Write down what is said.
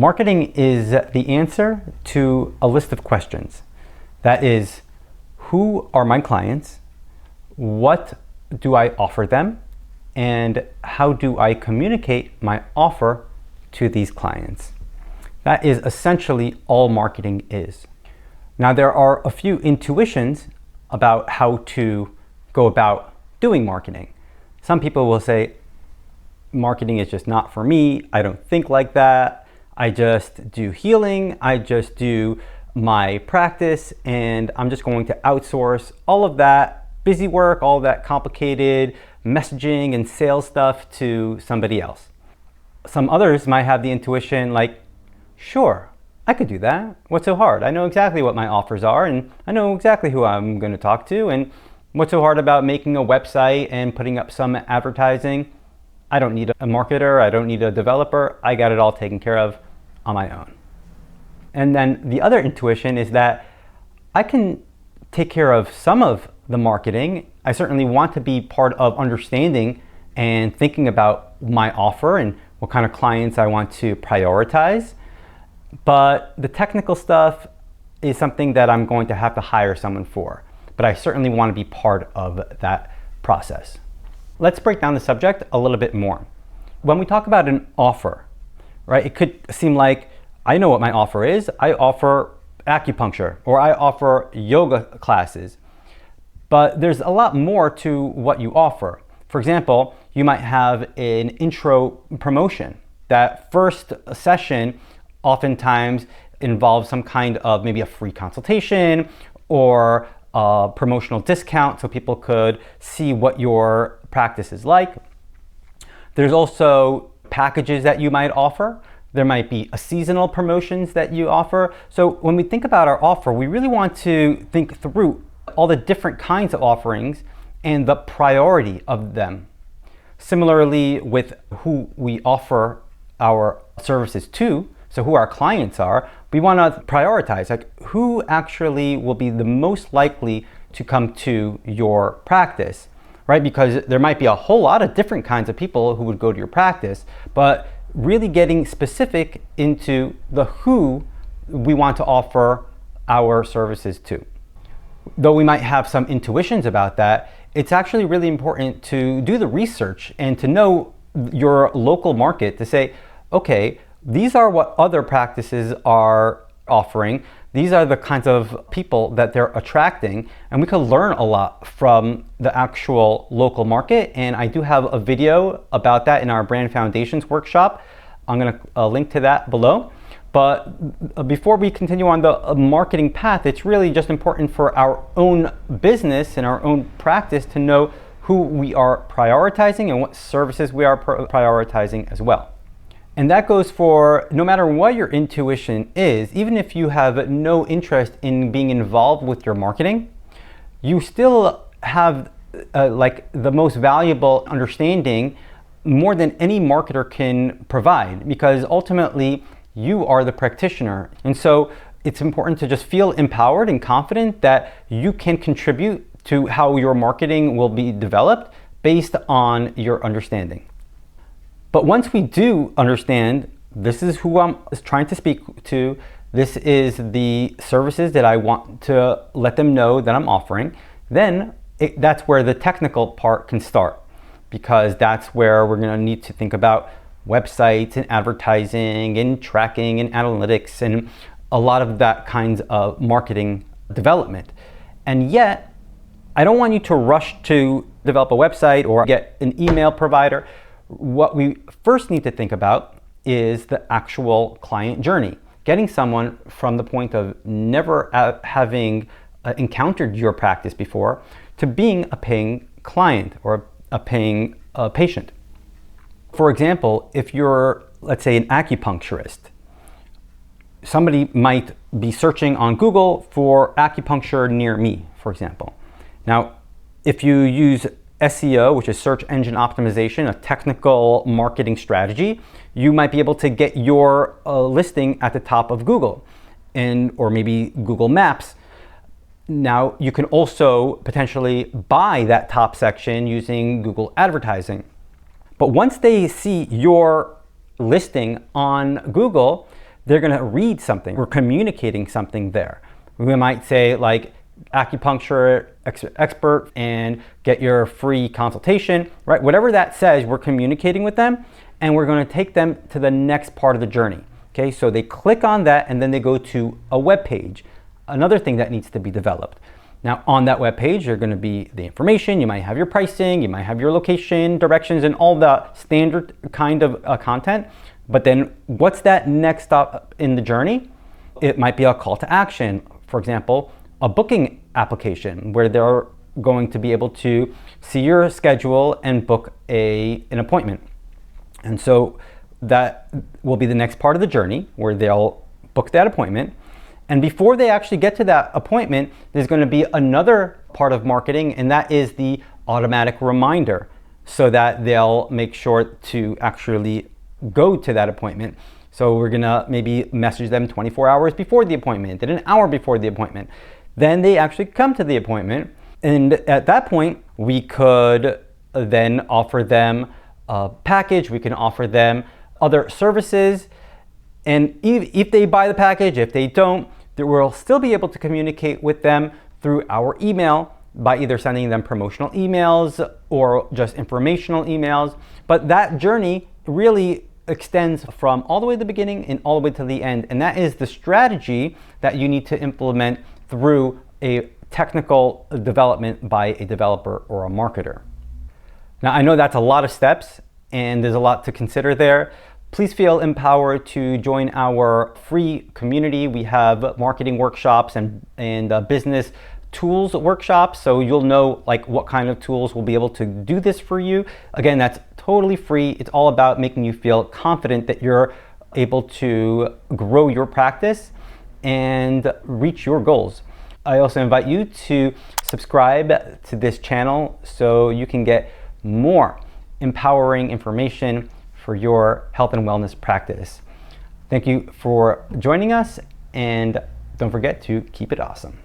Marketing is the answer to a list of questions. That is, who are my clients? What do I offer them? And how do I communicate my offer to these clients? That is essentially all marketing is. Now, there are a few intuitions about how to go about doing marketing. Some people will say, marketing is just not for me. I don't think like that. I just do healing. I just do my practice, and I'm just going to outsource all of that busy work, all that complicated messaging and sales stuff to somebody else. Some others might have the intuition like, sure, I could do that. What's so hard? I know exactly what my offers are, and I know exactly who I'm going to talk to, and what's so hard about making a website and putting up some advertising? I don't need a marketer. I don't need a developer. I got it all taken care of on my own. And then the other intuition is that I can take care of some of the marketing. I certainly want to be part of understanding and thinking about my offer and what kind of clients I want to prioritize. But the technical stuff is something that I'm going to have to hire someone for. But I certainly want to be part of that process. Let's break down the subject a little bit more. When we talk about an offer, right, it could seem like I know what my offer is. I offer acupuncture or I offer yoga classes. But there's a lot more to what you offer. For example, you might have an intro promotion. That first session oftentimes involves some kind of maybe a free consultation or a promotional discount so people could see what your practice is like. There's also packages that you might offer. There might be a seasonal promotions that you offer. So when we think about our offer, we really want to think through all the different kinds of offerings and the priority of them. Similarly with who we offer our services to, so who our clients are, we want to prioritize like who actually will be the most likely to come to your practice, right? Because there might be a whole lot of different kinds of people who would go to your practice, but really getting specific into the who we want to offer our services to. Though we might have some intuitions about that, it's actually really important to do the research and to know your local market to say, okay, these are what other practices are offering. These are the kinds of people that they're attracting, and we can learn a lot from the actual local market. And I do have a video about that in our Brand Foundations workshop. I'm going to link to that below. But before we continue on the marketing path, it's really just important for our own business and our own practice to know who we are prioritizing and what services we are prioritizing as well. And that goes for no matter what your intuition is, even if you have no interest in being involved with your marketing, you still have like the most valuable understanding more than any marketer can provide, because ultimately you are the practitioner. And so it's important to just feel empowered and confident that you can contribute to how your marketing will be developed based on your understanding. But once we do understand, this is who I'm trying to speak to, this is the services that I want to let them know that I'm offering, then that's where the technical part can start, because that's where we're going to need to think about websites and advertising and tracking and analytics and a lot of that kinds of marketing development. And yet, I don't want you to rush to develop a website or get an email provider. What we first need to think about is the actual client journey. Getting someone from the point of never having encountered your practice before to being a paying client or a paying patient. For example, if you're, let's say, an acupuncturist, somebody might be searching on Google for acupuncture near me, for example. Now, if you use SEO, which is search engine optimization, a technical marketing strategy, you might be able to get your listing at the top of Google or maybe Google Maps. Now, you can also potentially buy that top section using Google advertising. But once they see your listing on Google, they're going to read something. We're communicating something there. We might say like acupuncture expert and get your free consultation, right? Whatever that says, we're communicating with them, and we're going to take them to the next part of the journey. Okay, so they click on that and then they go to a web page, another thing that needs to be developed. Now on that web page, you're going to be the information, you might have your pricing, you might have your location, directions, and all the standard kind of content. But then what's that next stop in the journey? It might be a call to action. For example, a booking application where they're going to be able to see your schedule and book an appointment. And so that will be the next part of the journey where they'll book that appointment. And before they actually get to that appointment, there's going to be another part of marketing, and that is the automatic reminder, so that they'll make sure to actually go to that appointment. So we're going to maybe message them 24 hours before the appointment and an hour before the appointment. Then they actually come to the appointment. And at that point, we could then offer them a package. We can offer them other services. And if they buy the package, if they don't, we'll still be able to communicate with them through our email by either sending them promotional emails or just informational emails. But that journey really extends from all the way to the beginning and all the way to the end. And that is the strategy that you need to implement through a technical development by a developer or a marketer. Now, I know that's a lot of steps and there's a lot to consider there. Please feel empowered to join our free community. We have marketing workshops and business tools workshops, so you'll know like what kind of tools will be able to do this for you. Again, that's totally free. It's all about making you feel confident that you're able to grow your practice and reach your goals. I also invite you to subscribe to this channel so you can get more empowering information for your health and wellness practice. Thank you for joining us, and don't forget to keep it awesome.